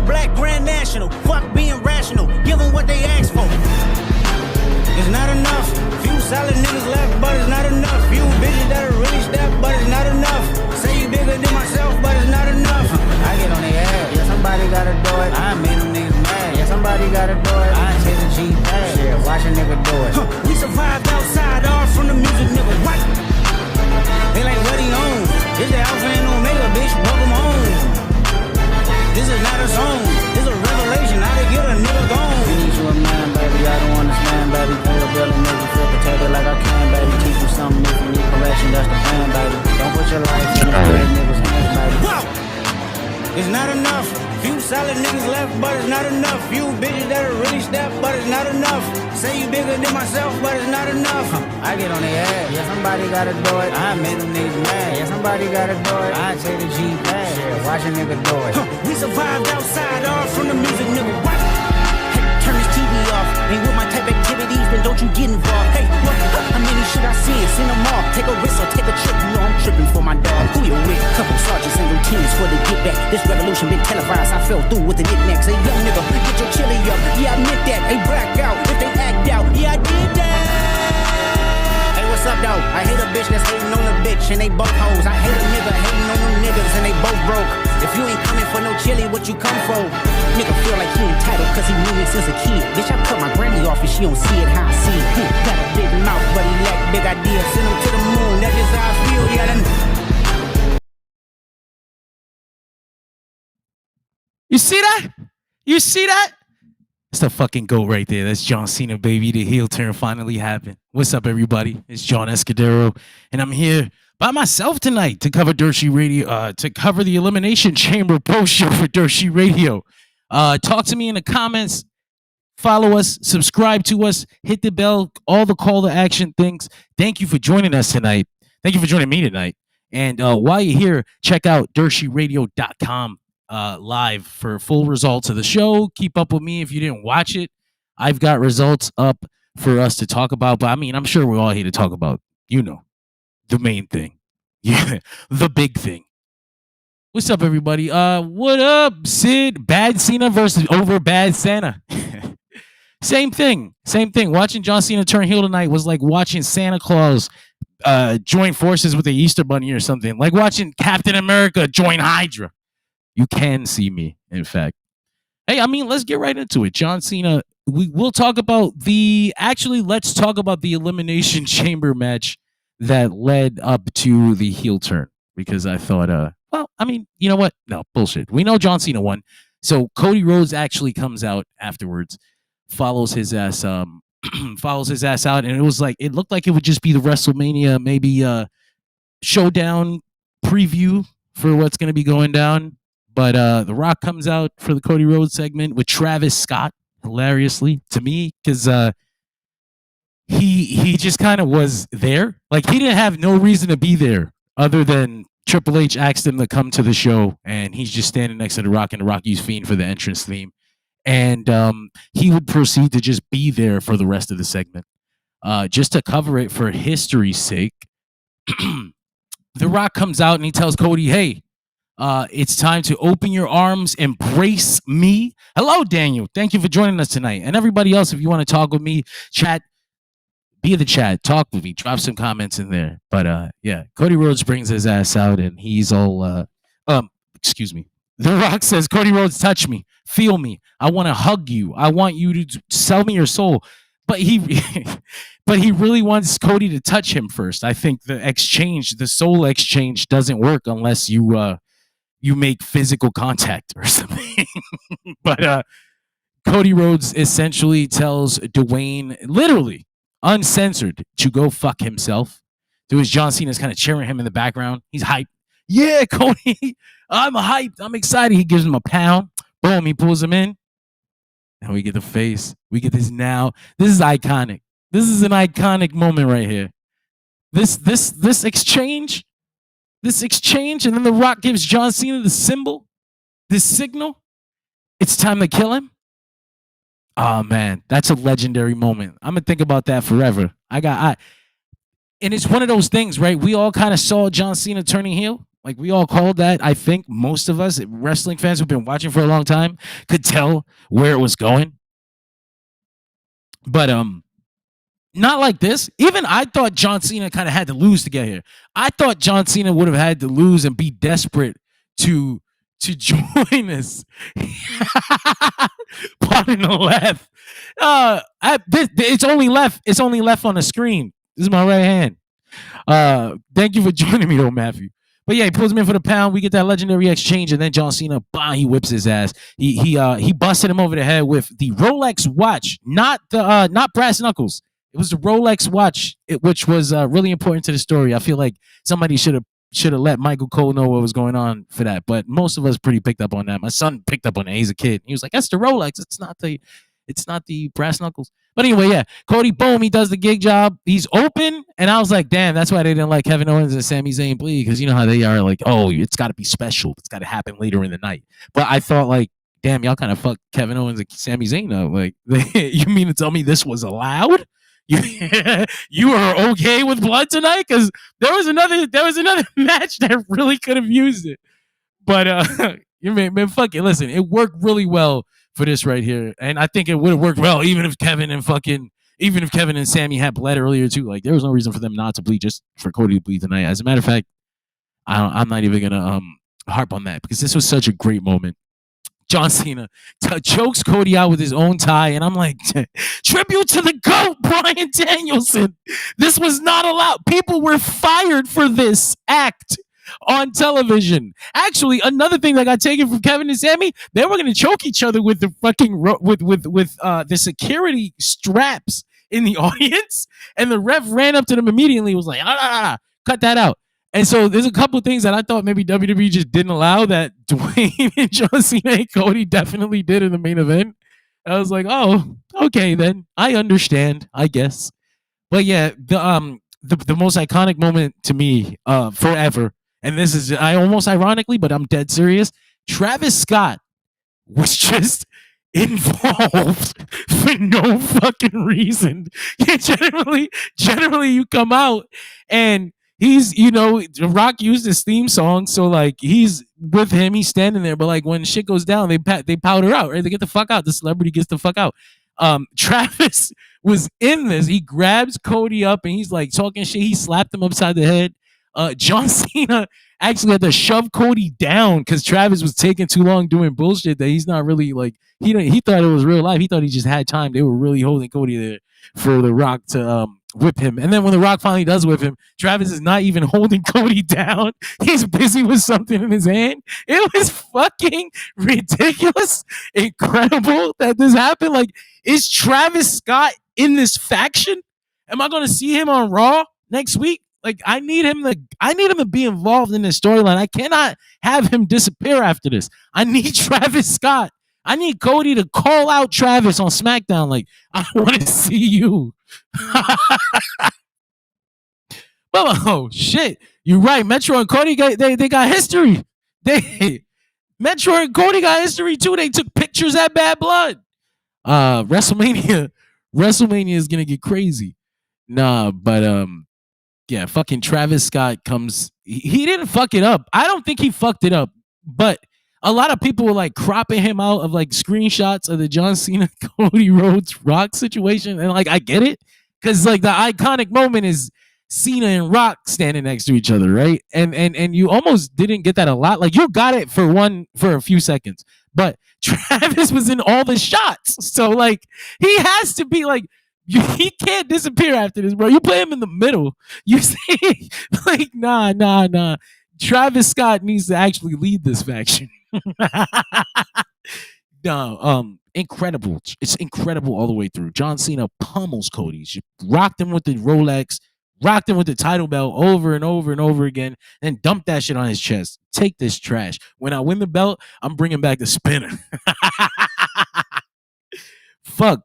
black grand national. Fuck being rational, give them what they ask for. It's not enough. Few solid niggas left, but it's not enough. Few bitches that'll really step, but it's not enough. Say you bigger than myself, but it's not enough. I get on their ass. Yeah, somebody gotta do it. I made them niggas mad. Yeah, somebody gotta do it. I ain't the G bad. Yeah, watch a nigga do it. We survived outside, all from the music, nigga. What? They like what he owns. This the Alpha and Omega, bitch. Welcome home. This is not a song. This a revelation. How to get a nigga gone. We need you a man, baby. I don't understand, baby. Pay a bill and make you feel protected like I can, baby. Teach you something if you need correction. That's the plan, baby. Don't put your life in the niggas' hands, baby. Wow. It's not enough. Few solid niggas left, but it's not enough. Few bitches that'll really step, but it's not enough. Say you bigger than myself, but it's not enough. I get on their ass. Yeah, somebody gotta do it. I made them niggas mad. Yeah, somebody gotta do it. I say the G bad. Yeah, watch a nigga do it. We survived outside, all from the music, nigga. What? Hey, turn this TV off. Ain't with my type activities, then don't you get involved. Hey, look, how many shit I see? Send them off. Take a risk or take a trip. You know I'm tripping for my dog. Who you with? Couple sergeants and lieutenants for the get back. This revolution been televised. I fell through with the knickknacks. Hey, young nigga, get your chili up. Yeah, I meant that. Hey, black out if they act out. Yeah, I did that. Hey, what's up, though? I hate a bitch that's hating on a bitch and they both hoes. I hate a nigga hating on them niggas and they both broke. If you ain't coming for no chili, what you come for? Nigga feel like he entitled cause he knew me since a kid. Bitch, I cut my granny off and she don't see it how I see it. Got a big mouth, but he lack big ideas. Send him to the moon, that's just how I feel. Yeah, You see that? You see that? That's the fucking GOAT right there. That's John Cena, baby. The heel turn finally happened. What's up, everybody? It's Jon Escudero, and I'm here by myself tonight to cover Dershi Radio, to cover the Elimination Chamber post show for Dershi Radio. Talk to me in the comments. Follow us, subscribe to us, hit the bell, all the call to action things. Thank you for joining us tonight. Thank you for joining me tonight. And while you're here, check out DershiRadio.com live for full results of the show. Keep up with me if you didn't watch it. I've got results up for us to talk about. But I mean, I'm sure we're all here to talk about, the main thing. Yeah, the big thing. What's up, everybody? What up, Sid? Bad Cena versus over Bad Santa. Same thing. Watching John Cena turn heel tonight was like watching Santa Claus join forces with the Easter Bunny or something. Like watching Captain America join Hydra. You can see me, in fact. Hey, I mean, let's get right into it. John Cena, we'll talk about let's talk about the Elimination Chamber match that led up to the heel turn. Because I thought, well, I mean, you know what? No, bullshit. We know John Cena won. So Cody Rhodes actually comes out afterwards, follows his ass out, and it looked like it would just be the WrestleMania, maybe showdown preview for what's going to be going down. But The Rock comes out for the Cody Rhodes segment with Travis Scott, hilariously to me, because he just kind of was there. Like, he didn't have no reason to be there other than Triple H asked him to come to the show, and he's just standing next to The Rock, and The Rock used Fiend for the entrance theme. And he would proceed to just be there for the rest of the segment, just to cover it for history's sake. The Rock comes out and he tells Cody, hey, it's time to open your arms, embrace me. Hello, Daniel. Thank you for joining us tonight. And everybody else, if you want to talk with me, chat, be in the chat, talk with me, drop some comments in there. But yeah, Cody Rhodes brings his ass out and he's all, excuse me. The Rock says, Cody Rhodes, touch me, feel me. I want to hug you. I want you to sell me your soul. But he really wants Cody to touch him first. I think the soul exchange doesn't work unless you make physical contact or something. But Cody Rhodes essentially tells Dwayne, literally uncensored, to go fuck himself. There was John Cena's kind of cheering him in the background. He's hyped. Yeah, Cody, I'm hyped. I'm excited. He gives him a pound. Boom, he pulls him in. And we get the face. We get this now. This is iconic. This is an iconic moment right here. This exchange. This exchange, and then The Rock gives John Cena the symbol, this signal. It's time to kill him. Oh man, that's a legendary moment. I'm gonna think about that forever. And it's one of those things, right? We all kind of saw John Cena turning heel, Like we all called that. I think most of us wrestling fans who've been watching for a long time could tell where it was going. But not like this. Even I thought John Cena kind of had to lose to get here. I thought John Cena would have had to lose and be desperate to join us. Pardon the left. It's only left. It's only left on the screen. This is my right hand. Thank you for joining me though, Matthew. But yeah, he pulls him in for the pound. We get that legendary exchange, and then John Cena, he whips his ass. He busted him over the head with the Rolex watch, not brass knuckles. It was the Rolex watch, which was really important to the story. I feel like somebody should have let Michael Cole know what was going on for that. But most of us pretty picked up on that. My son picked up on it. He's a kid. He was like, "That's the Rolex. It's not the brass knuckles." But anyway, yeah, Cody, boom, he does the gig job. He's open, and I was like, damn, that's why they didn't like Kevin Owens and Sami Zayn bleed, because you know how they are, like, oh, it's got to be special. It's got to happen later in the night. But I thought, like, damn, y'all kind of fucked Kevin Owens and Sami Zayn up. Like, you mean to tell me this was allowed? You were okay with blood tonight? Because there was another match that really could have used it. But man, fuck it. Listen, it worked really well for this right here, and I think it would have worked well even if Kevin and Sami had bled earlier too. Like there was no reason for them not to bleed, just for Cody to bleed tonight. As a matter of fact, I'm not even gonna harp on that because this was such a great moment. John Cena chokes Cody out with his own tie, and I'm like, tribute to the GOAT, Bryan Danielson. This was not allowed. People were fired for this act on television. Actually, another thing that got taken from Kevin and Sami, they were going to choke each other with the fucking the security straps in the audience, and the ref ran up to them immediately and was like, cut that out. And so there's a couple of things that I thought maybe WWE just didn't allow that Dwayne and John Cena and Cody definitely did in the main event. I was like, oh, okay, then I understand, I guess. But yeah, the most iconic moment to me forever, and this is I almost ironically, but I'm dead serious. Travis Scott was just involved for no fucking reason. Generally, you come out and he's, Rock used his theme song, so like he's with him, he's standing there, but like when shit goes down, they powder out, right? They get the fuck out. The celebrity gets the fuck out. Travis was in this. He grabs Cody up and he's like talking shit. He slapped him upside the head. John Cena actually had to shove Cody down because Travis was taking too long doing bullshit that he's not really like. He thought it was real life. He thought he just had time. They were really holding Cody there for The Rock to whip him. And then when The Rock finally does whip him, Travis is not even holding Cody down. He's busy with something in his hand. It was fucking ridiculous, incredible that this happened. Like, is Travis Scott in this faction? Am I going to see him on Raw next week? Like, I need him to be involved in this storyline. I cannot have him disappear after this. I need Travis Scott. I need Cody to call out Travis on SmackDown. Like, I want to see you. Oh shit! You're right. Metro and Cody they got history. Metro and Cody got history too. They took pictures at Bad Blood. WrestleMania is gonna get crazy. Nah, but yeah, fucking Travis Scott comes. He didn't fuck it up. I don't think he fucked it up, but a lot of people were like cropping him out of like screenshots of the John Cena Cody Rhodes Rock situation, and like I get it because like the iconic moment is Cena and Rock standing next to each other, right? And you almost didn't get that a lot. Like you got it for a few seconds, but Travis was in all the shots, so like he has to be like. He can't disappear after this, bro. You play him in the middle. You see, like, nah. Travis Scott needs to actually lead this faction. No, incredible. It's incredible all the way through. John Cena pummels Cody. She rocked him with the Rolex, rocked him with the title belt over and over and over again, and dumped that shit on his chest. Take this trash. When I win the belt, I'm bringing back the spinner. Fuck.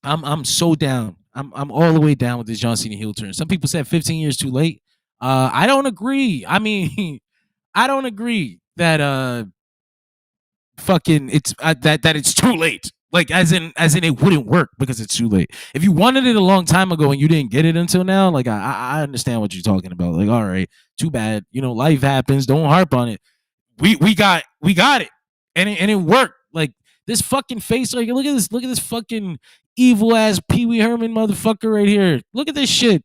I'm so down. I'm all the way down with this John Cena heel turn. Some people said 15 years too late. I don't agree. I mean, I don't agree that fucking it's that it's too late. Like as in it wouldn't work because it's too late. If you wanted it a long time ago and you didn't get it until now, like I understand what you're talking about. Like, all right, too bad. You know, life happens. Don't harp on it. We got it. And it worked. Like this fucking face, like look at this fucking evil ass Pee Wee Herman motherfucker right here. Look at this shit.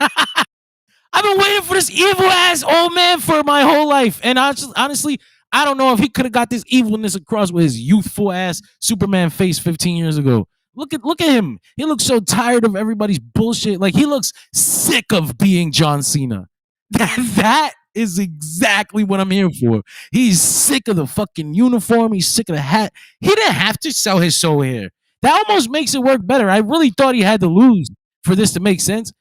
I've been waiting for this evil ass old man for my whole life. And honestly, I don't know if he could have got this evilness across with his youthful ass Superman face 15 years ago. Look at him. He looks so tired of everybody's bullshit. Like he looks sick of being John Cena. That is exactly what I'm here for. He's sick of the fucking uniform. He's sick of the hat. He didn't have to sell his soul here. That almost makes it work better. I really thought he had to lose for this to make sense.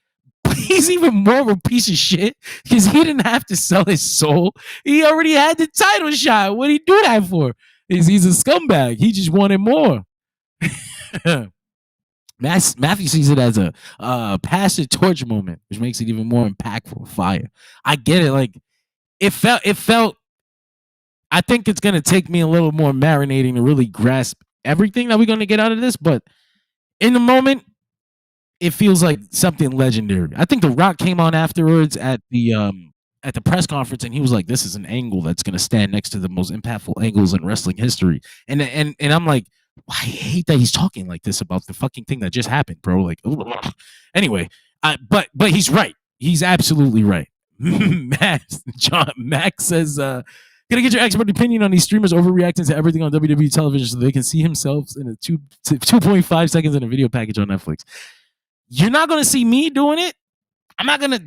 He's even more of a piece of shit because he didn't have to sell his soul. He already had the title shot. What did he do that for? He's a scumbag. He just wanted more. Matthew sees it as a pass the torch moment, which makes it even more impactful. Fire. I get it. Like it felt. I think it's gonna take me a little more marinating to really grasp everything that we're gonna get out of this, but in the moment, it feels like something legendary. I think The Rock came on afterwards at the press conference, and he was like, "This is an angle that's going to stand next to the most impactful angles in wrestling history." And I'm like, I hate that he's talking like this about the fucking thing that just happened, bro. Like, anyway, but he's right. He's absolutely right. Max says, "Gonna get your expert opinion on these streamers overreacting to everything on WWE television so they can see themselves in a 2.5 seconds in a video package on Netflix." You're not gonna see me doing it. I'm not gonna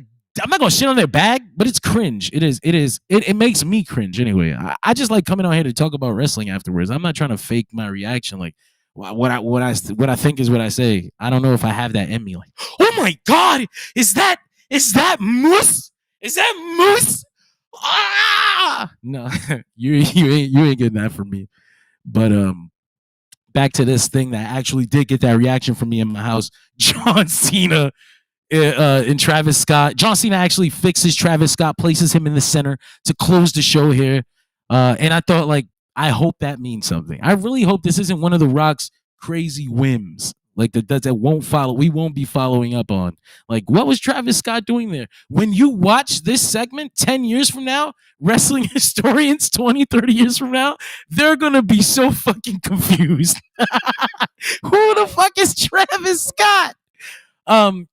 shit on their bag, but it's cringe. It makes me cringe anyway. I just like coming out here to talk about wrestling afterwards. I'm not trying to fake my reaction. Like what I think is what I say. I don't know if I have that in me. Like, oh my god, is that Moose? Is that Moose? Ah! No, you ain't getting that from me. But back to this thing that actually did get that reaction from me in my house. John Cena and Travis Scott. John Cena actually fixes Travis Scott, places him in the center to close the show here. And I thought, like, I hope that means something. I really hope this isn't one of The Rock's crazy whims, like that won't follow. We won't be following up on. Like, what was Travis Scott doing there? When you watch this segment 10 years from now, wrestling historians 20, 30 years from now, they're going to be so fucking confused. Who the fuck is Travis Scott?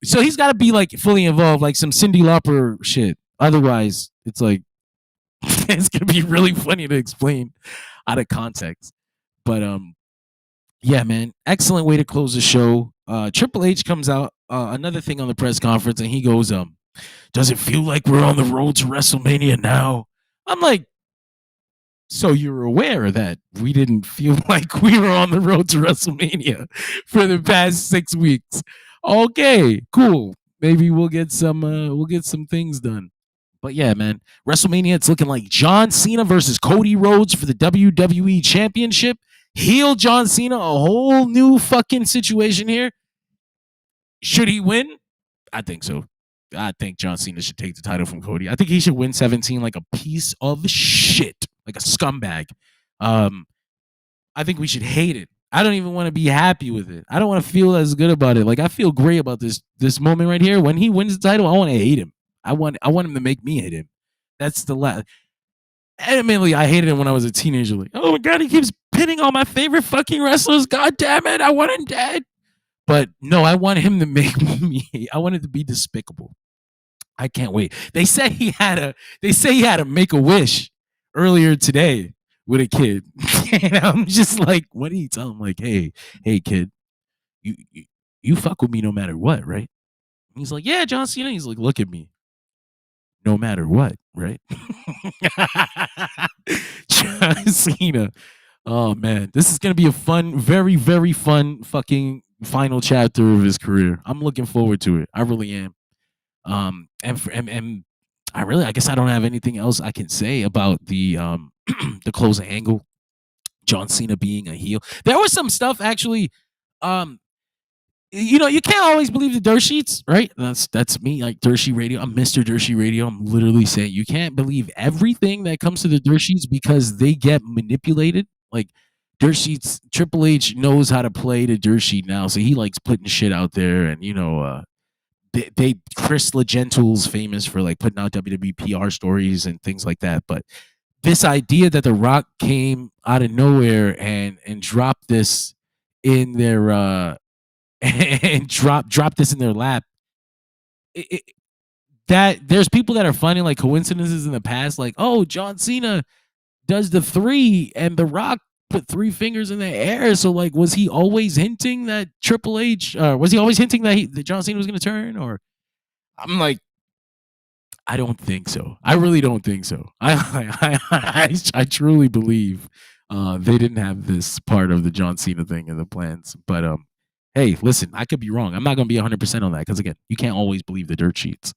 So he's got to be like fully involved, like some Cyndi Lauper shit. Otherwise, it's like, it's going to be really funny to explain out of context. But, yeah, man, excellent way to close the show. Triple H comes out, another thing on the press conference, and he goes, does it feel like we're on the road to WrestleMania now? I'm like, so you're aware that we didn't feel like we were on the road to WrestleMania for the past 6 weeks. Okay, cool. Maybe we'll get some things done. But yeah, man, WrestleMania, it's looking like John Cena versus Cody Rhodes for the WWE Championship. Heel John Cena, a whole new fucking situation here. Should he win? I think so. I think John Cena should take the title from Cody. I think he should win 17 like a piece of shit, like a scumbag. I think we should hate it. I don't even want to be happy with it. I don't want to feel as good about it. Like, I feel great about this moment right here. When he wins the title, I want to hate him. I want him to make me hate him. That's the last. Admittedly, I hated him when I was a teenager. Like, oh my god, he keeps pinning all my favorite fucking wrestlers. God damn it, I want him dead. But no, I want him to make me. I want it to be despicable. I can't wait. They say he had a make a wish earlier today with a kid, and I'm just like, what do you tell him? Like, hey kid, you fuck with me no matter what, right? And he's like, yeah, John Cena. He's like, look at me. No matter what, right? John Cena. Oh man, this is gonna be a fun, very, very fun fucking final chapter of his career. I'm looking forward to it. I really am. And I guess I don't have anything else I can say about the the closing angle. John Cena being a heel. There was some stuff actually. You know, you can't always believe the dirt sheets, right? That's me, like Dirt Sheet Radio. I'm Mr. Dirt Sheet Radio. I'm literally saying you can't believe everything that comes to the dirt sheets because they get manipulated. Like, dirt sheets. Triple H knows how to play the dirt sheet now, so he likes putting shit out there, and they Chris LeGentle's famous for like putting out WWE PR stories and things like that. But this idea that The Rock came out of nowhere and dropped this in their and drop this in their lap. That there's people that are finding like coincidences in the past, like, oh, John Cena does the 3 and The Rock put 3 fingers in the air. So like, was he always hinting that Triple H, was he always hinting that John Cena was going to turn? Or I'm like, I don't think so. I really don't think so. I truly believe they didn't have this part of the John Cena thing in the plans. But hey, listen, I could be wrong. I'm not going to be 100% on that because again, you can't always believe the dirt sheets.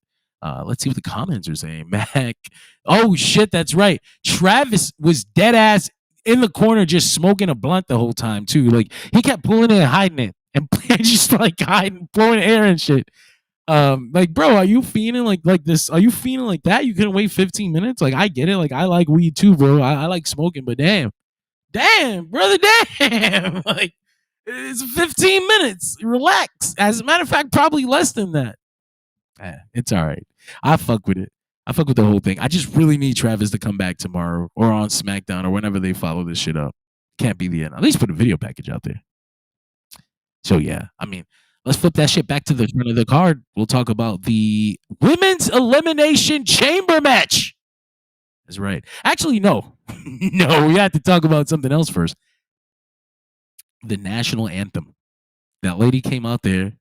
Let's see what the comments are saying. Mac, oh shit, that's right. Travis was dead ass in the corner just smoking a blunt the whole time too. Like he kept pulling it and hiding it and just like hiding, blowing air and shit. Like, bro, are you feeling like this? Are you feeling like that? You couldn't wait 15 minutes? Like, I get it. Like, I like weed too, bro. I like smoking, but damn, brother, damn. Like, it's 15 minutes. Relax. As a matter of fact, probably less than that. It's all right. I fuck with it. I fuck with the whole thing. I just really need Travis to come back tomorrow or on SmackDown or whenever they follow this shit up. Can't be the end. At least put a video package out there. So yeah, I mean, let's flip that shit back to the front of the card. We'll talk about the Women's Elimination Chamber match. That's right. Actually, no. No, we have to talk about something else first. The national anthem. That lady came out there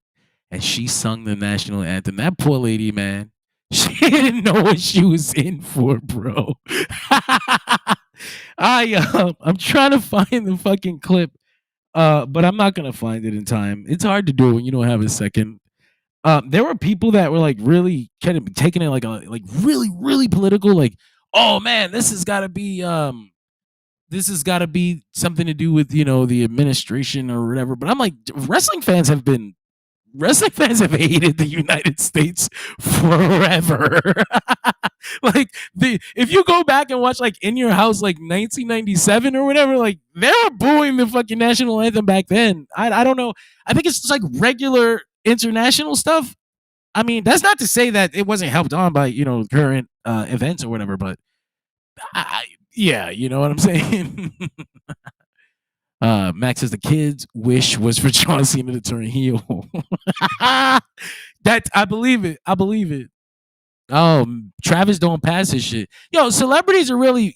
and she sung the national anthem. That poor lady, man. She didn't know what she was in for, bro. I'm trying to find the fucking clip. But I'm not gonna find it in time. It's hard to do when you don't have a second. There were people that were like really kind of taking it like really, really political. Like, oh man, this has got to be something to do with the administration or whatever. But I'm like, wrestling fans have hated the United States forever. Like if you go back and watch like In Your House like 1997 or whatever, like they were booing the fucking national anthem back then. I don't know. I think it's just like regular international stuff. I mean, that's not to say that it wasn't helped on by current events or whatever, but yeah, you know what I'm saying. Max says the kid's wish was for John Cena to turn heel. That I believe it. Oh, Travis don't pass his shit. Yo, celebrities are really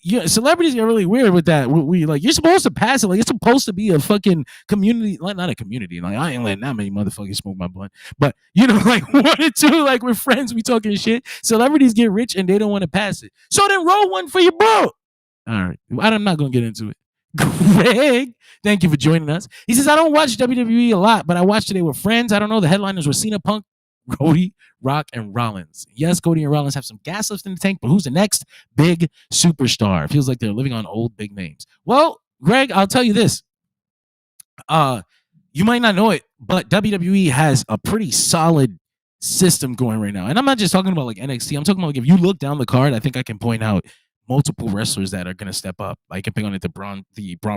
weird with that. We like you're supposed to pass it. Like it's supposed to be a fucking community, like not a community. Like I ain't letting that many motherfuckers smoke my blunt. But like 1 or 2, like we're friends, we talking shit. Celebrities get rich and they don't want to pass it. So then roll one for your bro. All right, I'm not gonna get into it. Greg, thank you for joining us. He says, I don't watch WWE a lot, but I watched today with friends. I don't know. The headliners were Cena, Punk, Cody, Rock, and Rollins. Yes, Cody and Rollins have some gas left in the tank, but who's the next big superstar? It feels like they're living on old big names. Well, Greg, I'll tell you this. You might not know it, but WWE has a pretty solid system going right now. And I'm not just talking about like NXT. I'm talking about like if you look down the card, I think I can point out multiple wrestlers that are going to step up. I can pick on it, the Braun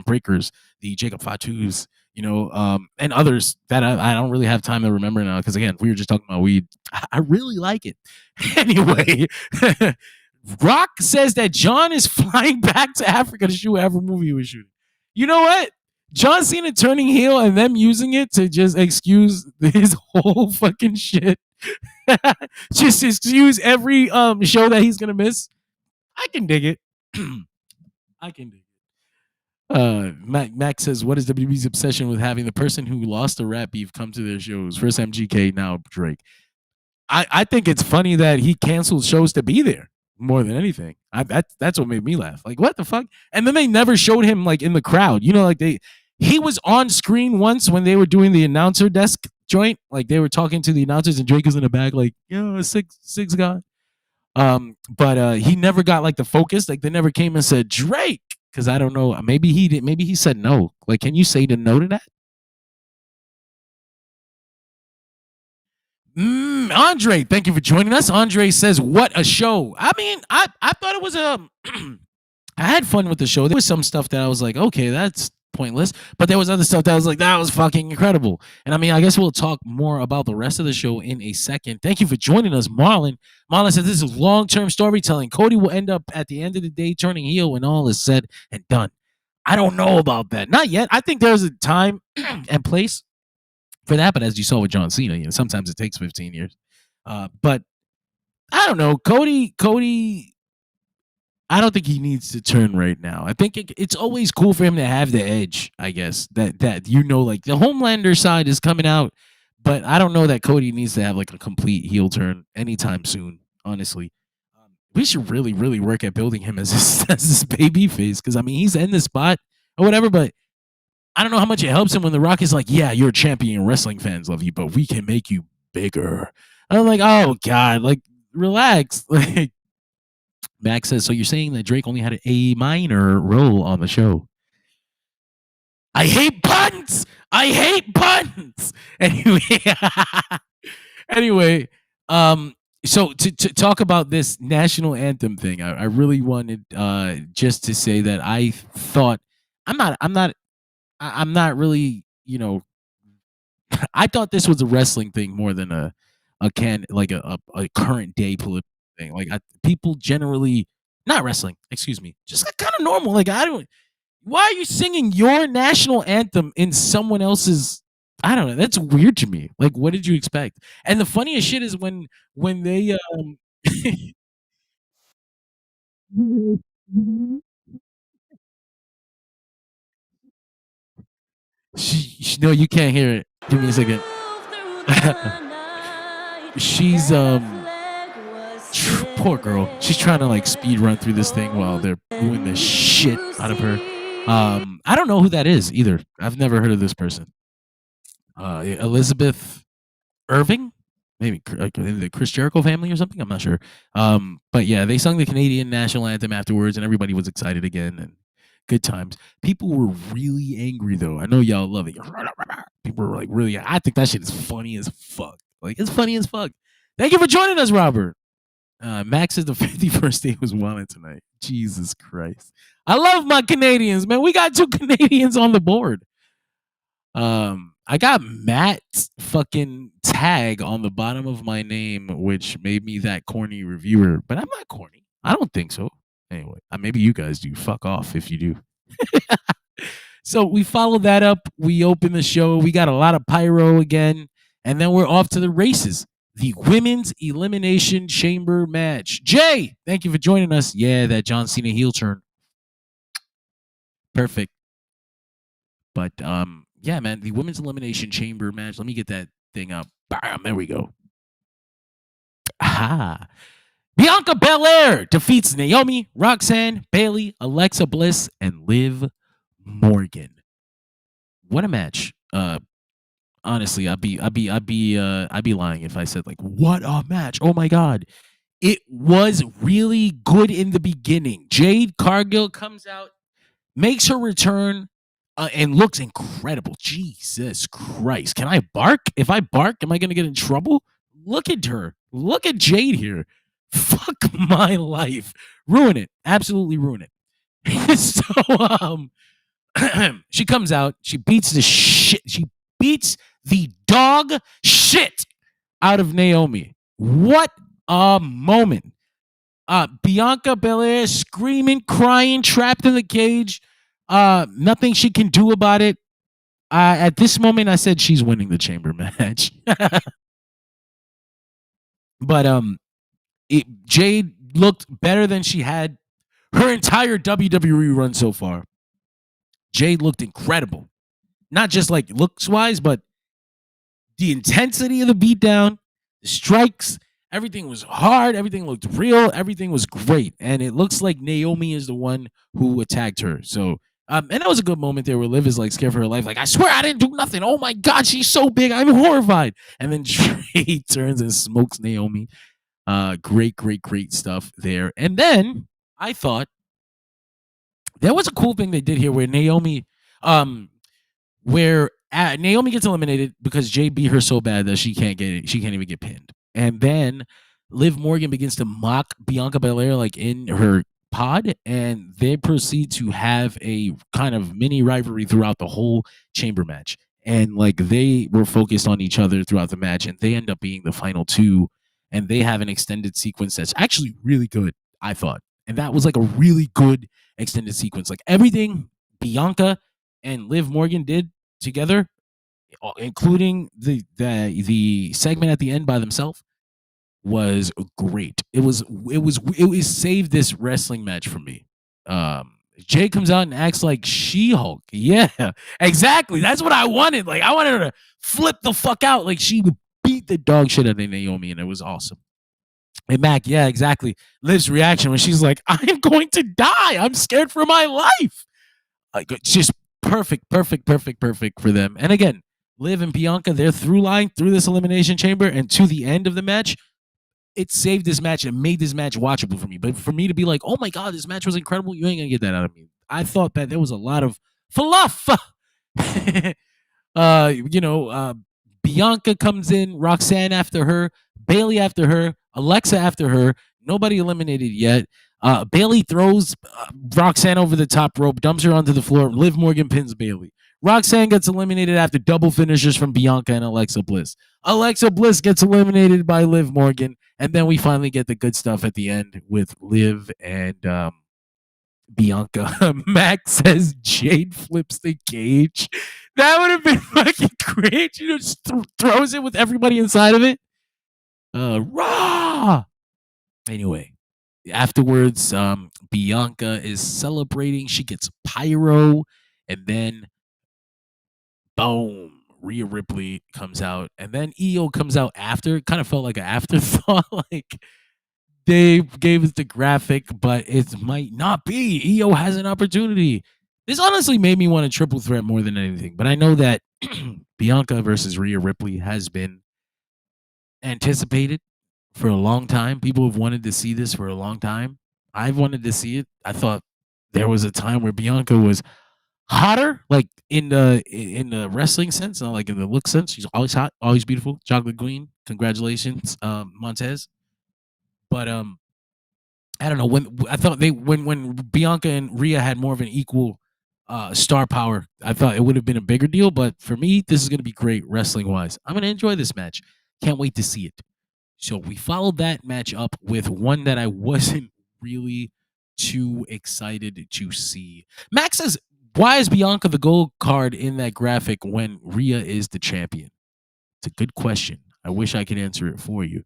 Breakers, the Jacob Fatus, and others that I don't really have time to remember now. Because again, we were just talking about weed. I really like it. Anyway, Rock says that John is flying back to Africa to shoot whatever movie he was shooting. You know what? John Cena turning heel and them using it to just excuse his whole fucking shit. Just excuse every show that he's going to miss. I can dig it. I can dig it. Max says, what is WWE's obsession with having the person who lost the rap beef come to their shows? First MGK, now Drake. I think it's funny that he canceled shows to be there more than anything. That's what made me laugh. Like, what the fuck? And then they never showed him like in the crowd. He was on screen once when they were doing the announcer desk joint. Like they were talking to the announcers and Drake was in the back like, six guy. But he never got like the focus. Like they never came and said Drake, because I don't know. Maybe he did. Maybe he said no. Like, can you say no to that? Andre, thank you for joining us. Andre says, "What a show!" I mean, I thought it was I had fun with the show. There was some stuff that I was like, okay, that's pointless. But there was other stuff that was like, that was fucking incredible. And I mean, I guess we'll talk more about the rest of the show in a second. Thank you for joining us, Marlon. Marlon said this is long-term storytelling. Cody will end up at the end of the day turning heel when all is said and done. I don't know about that. Not yet. I think there's a time and place for that. But as you saw with John Cena, you know, sometimes it takes 15 years. But I don't know. Cody, I don't think he needs to turn right now. I think it's always cool for him to have the edge, I guess, that you know, like the Homelander side is coming out, but I don't know that Cody needs to have like a complete heel turn anytime soon, honestly. We should really, really work at building him as this baby face, because I mean, he's in the spot or whatever, but I don't know how much it helps him when The Rock is like, yeah, you're a champion, wrestling fans love you, but we can make you bigger. And I'm like, oh God, like, relax. Like, Max says, so you're saying that Drake only had a minor role on the show? I hate puns. I hate puns. Anyway, so to talk about this national anthem thing, I really wanted just to say that I thought I'm not really, you know, I thought this was a wrestling thing more than a current day political thing. Like, people generally, not wrestling, excuse me, just kind of normal. Like, why are you singing your national anthem in someone else's? I don't know. That's weird to me. Like, what did you expect? And the funniest shit is when they no, you can't hear it. Give me a second. She's poor girl. She's trying to like speed run through this thing while they're booing the shit out of her. I don't know who that is either. I've never heard of this person. Elizabeth Irving, maybe like in the Chris Jericho family or something. I'm not sure. But yeah, they sung the Canadian national anthem afterwards, and everybody was excited again, and good times. People were really angry though. I know y'all love it. People were like really. I think that shit is funny as fuck. Like, it's funny as fuck. Thank you for joining us, Robert. Max says the 51st day was wilding tonight. Jesus Christ. I love my Canadians, man. We got 2 Canadians on the board. I got Matt's fucking tag on the bottom of my name, which made me that corny reviewer, but I'm not corny. I don't think so. Anyway, maybe you guys do. Fuck off if you do. So we followed that up. We opened the show. We got a lot of pyro again, and then we're off to the races. The Women's Elimination Chamber match. Jay, thank you for joining us. Yeah, that John Cena heel turn. Perfect. But yeah, man, the Women's Elimination Chamber match. Let me get that thing up. Bam, there we go. Aha. Bianca Belair defeats Naomi, Roxanne, Bayley, Alexa Bliss, and Liv Morgan. What a match. Honestly, I'd be lying if I said like, what a match. Oh my God. It was really good in the beginning. Jade Cargill comes out, makes her return, and looks incredible. Jesus Christ. Can I bark? If I bark, am I going to get in trouble? Look at her. Look at Jade here. Fuck my life. Ruin it. Absolutely ruin it. So, she comes out. She beats the shit. She beats the dog shit out of Naomi. What a moment. Bianca Belair screaming, crying, trapped in the cage. Nothing she can do about it. At this moment, I said she's winning the chamber match. But Jade looked better than she had her entire WWE run so far. Jade looked incredible. Not just like looks wise, but the intensity of the beatdown, the strikes, everything was hard. Everything looked real. Everything was great. And it looks like Naomi is the one who attacked her. So, and that was a good moment there where Liv is like scared for her life. Like, I swear I didn't do nothing. Oh my God, she's so big. I'm horrified. And then Trey turns and smokes Naomi. Great stuff there. And then I thought there was a cool thing they did here where Naomi gets eliminated because Jay beat her so bad that she can't even get pinned. And then Liv Morgan begins to mock Bianca Belair like in her pod, and they proceed to have a kind of mini rivalry throughout the whole chamber match. And like they were focused on each other throughout the match, and they end up being the final two. And they have an extended sequence that's actually really good, I thought. And that was like a really good extended sequence. Like everything Bianca and Liv Morgan did together, including the segment at the end by themselves, was great. It saved this wrestling match for me. Jay comes out and acts like She-Hulk. Yeah, exactly. That's what I wanted. Like I wanted her to flip the fuck out. Like she would beat the dog shit out of Naomi, and it was awesome. And Mac, yeah, exactly. Liv's reaction when she's like, "I am going to die. I'm scared for my life." Like it's just perfect for them. And again, Liv and Bianca, their through line through this elimination chamber and to the end of the match, it saved this match and made this match watchable for me. But for me to be like, oh my God, this match was incredible, you ain't gonna get that out of me. I thought that there was a lot of fluff. Bianca comes in, Roxanne after her, Bailey after her, Alexa after her. Nobody eliminated yet. Bailey throws Roxanne over the top rope, dumps her onto the floor. Liv Morgan pins Bailey. Roxanne gets eliminated after double finishers from Bianca and Alexa Bliss. Alexa Bliss gets eliminated by Liv Morgan. And then we finally get the good stuff at the end with Liv and Bianca. Max says Jade flips the cage. That would have been fucking great. Just throws it with everybody inside of it. Raw. Anyway, afterwards, Bianca is celebrating. She gets pyro, and then boom, Rhea Ripley comes out, and then EO comes out after. It kind of felt like an afterthought. Like they gave us the graphic, but it might not be. EO has an opportunity. This honestly made me want a triple threat more than anything. But I know that Bianca versus Rhea Ripley has been anticipated for a long time. People have wanted to see this for a long time. I've wanted to see it. I thought there was a time where Bianca was hotter, like in the wrestling sense, not like in the look sense. She's always hot, always beautiful, chocolate queen. Congratulations, Montez. But I don't know when Bianca and Rhea had more of an equal star power. I thought it would have been a bigger deal. But for me, this is going to be great wrestling wise. I'm going to enjoy this match. Can't wait to see it. So we followed that match up with one that I wasn't really too excited to see. Max says, why is Bianca the gold card in that graphic when Rhea is the champion? It's a good question. I wish I could answer it for you.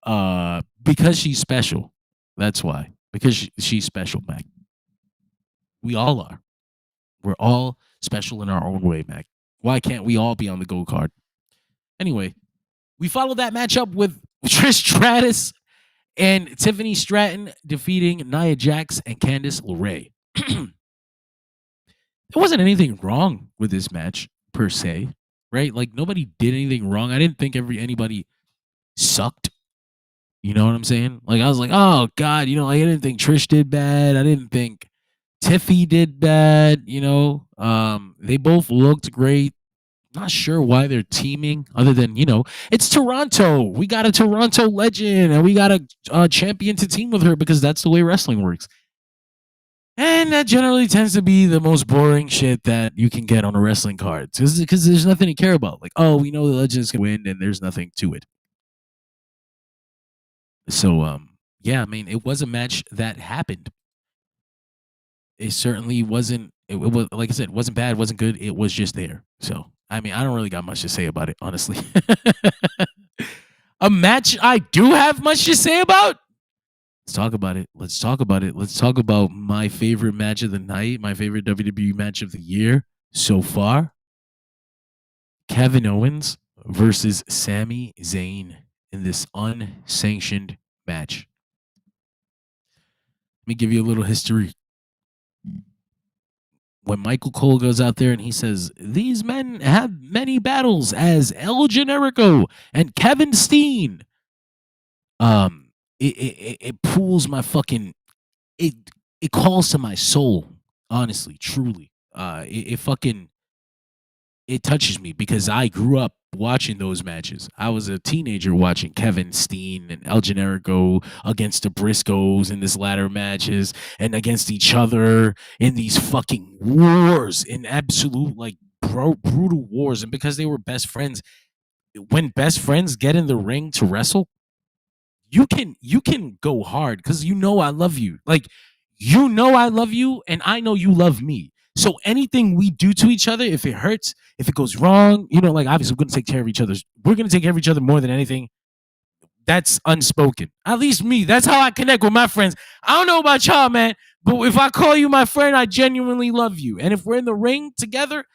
Because she's special. That's why. Because she's special, Mac. We all are. We're all special in our own way, Mac. Why can't we all be on the gold card? Anyway, we followed that matchup with Trish Stratus and Tiffany Stratton defeating Nia Jax and Candice LeRae. There wasn't anything wrong with this match per se, right? Like nobody did anything wrong. I didn't think anybody sucked. You know what I'm saying? Like I was like, oh God, like I didn't think Trish did bad. I didn't think Tiffy did bad. They both looked great. Not sure why they're teaming other than, it's Toronto. We got a Toronto legend and we got a champion to team with her because that's the way wrestling works. And that generally tends to be the most boring shit that you can get on a wrestling card because there's nothing to care about. Like, oh, we know the legend's going to win and there's nothing to it. So, yeah, I mean, it was a match that happened. It certainly wasn't, it was, like I said, it wasn't bad, it wasn't good. It was just there. So, I mean, I don't really got much to say about it, honestly. A match I do have much to say about? Let's talk about it. Let's talk about my favorite match of the night, my favorite WWE match of the year so far. Kevin Owens versus Sami Zayn in this unsanctioned match. Let me give you a little history. When Michael Cole goes out there and he says, these men have many battles as El Generico and Kevin Steen. It pulls my fucking, it calls to my soul, honestly, truly. It touches me because I grew up watching those matches. I was a teenager watching Kevin Steen and El Generico against the Briscoes in this ladder matches and against each other in these fucking wars, in absolute like brutal wars. And because they were best friends, when best friends get in the ring to wrestle, you can go hard because I love you. Like, I love you, and I know you love me. So anything we do to each other, if it hurts, if it goes wrong, like obviously we're gonna take care of each other. We're gonna take care of each other more than anything. That's unspoken. At least me. That's how I connect with my friends. I don't know about y'all, man, but if I call you my friend, I genuinely love you. And if we're in the ring together,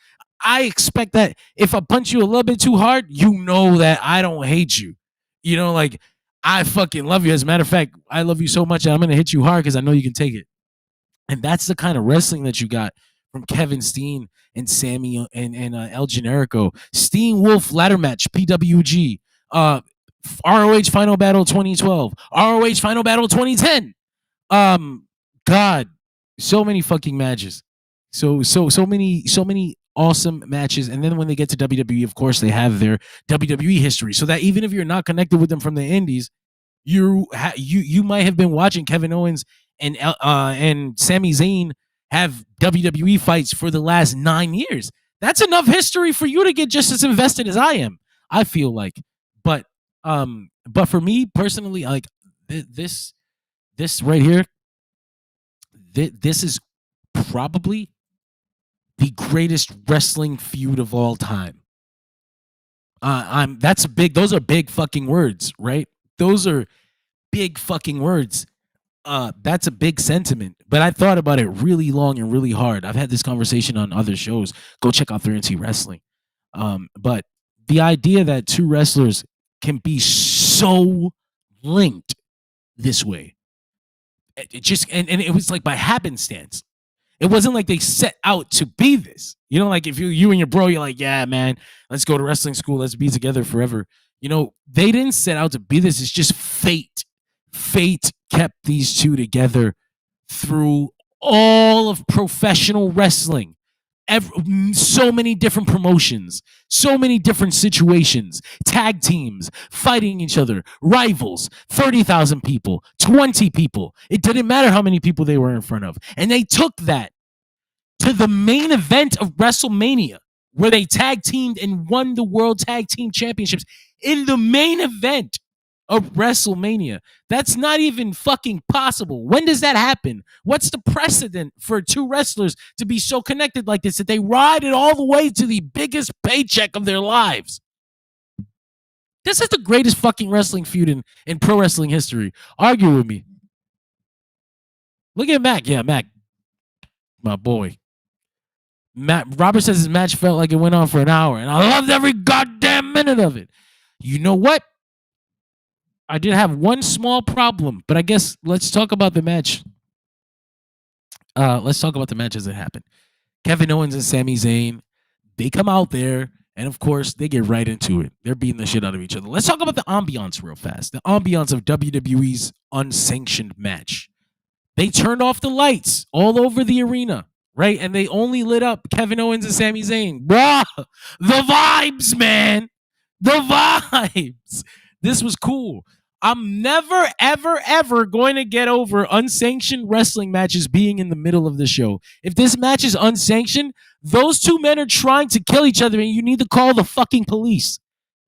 I expect that if I punch you a little bit too hard, that I don't hate you. Like, I fucking love you. As a matter of fact, I love you so much that I'm going to hit you hard because I know you can take it. And that's the kind of wrestling that you got from Kevin Steen and Sami and El Generico. Steen Wolf ladder match, PWG. ROH Final Battle 2012. ROH Final Battle 2010. God, so many fucking matches. So many awesome matches. And then when they get to WWE, of course, they have their WWE history. So that even if you're not connected with them from the indies, you might have been watching Kevin Owens and Sami Zayn have WWE fights for the last 9 years. That's enough history for you to get just as invested as I am, I feel like. But for me personally, like this right here, this is probably the greatest wrestling feud of all time. Those are big fucking words, right? Those are big fucking words. That's a big sentiment, but I thought about it really long and really hard. I've had this conversation on other shows. Go check out 3NT Wrestling. But the idea that two wrestlers can be so linked this way, it just and it was like by happenstance. It wasn't like they set out to be this. Like if you and your bro, you're like, yeah, man, let's go to wrestling school. Let's be together forever. They didn't set out to be this. It's just fate. Fate kept these two together through all of professional wrestling. So many different promotions, so many different situations, tag teams, fighting each other, rivals, 30,000 people, 20 people. It didn't matter how many people they were in front of. And they took that to the main event of WrestleMania, where they tag teamed and won the World Tag Team Championships in the main event of WrestleMania. That's not even fucking possible. When does that happen? What's the precedent for two wrestlers to be so connected like this that they ride it all the way to the biggest paycheck of their lives? This is the greatest fucking wrestling feud in pro wrestling history. Argue with me. Look at Mac. Yeah, Mac. My boy. Matt Robert says his match felt like it went on for an hour, and I loved every goddamn minute of it. You know what? I did have one small problem, but I guess let's talk about the match. Let's talk about the match as it happened. Kevin Owens and Sami Zayn, they come out there, and of course, they get right into it. They're beating the shit out of each other. Let's talk about the ambiance real fast. The ambiance of WWE's unsanctioned match. They turned off the lights all over the arena, right? And they only lit up Kevin Owens and Sami Zayn. Bruh, the vibes, man. The vibes. This was cool. I'm never, ever, ever going to get over unsanctioned wrestling matches being in the middle of the show. If this match is unsanctioned, those two men are trying to kill each other, and you need to call the fucking police.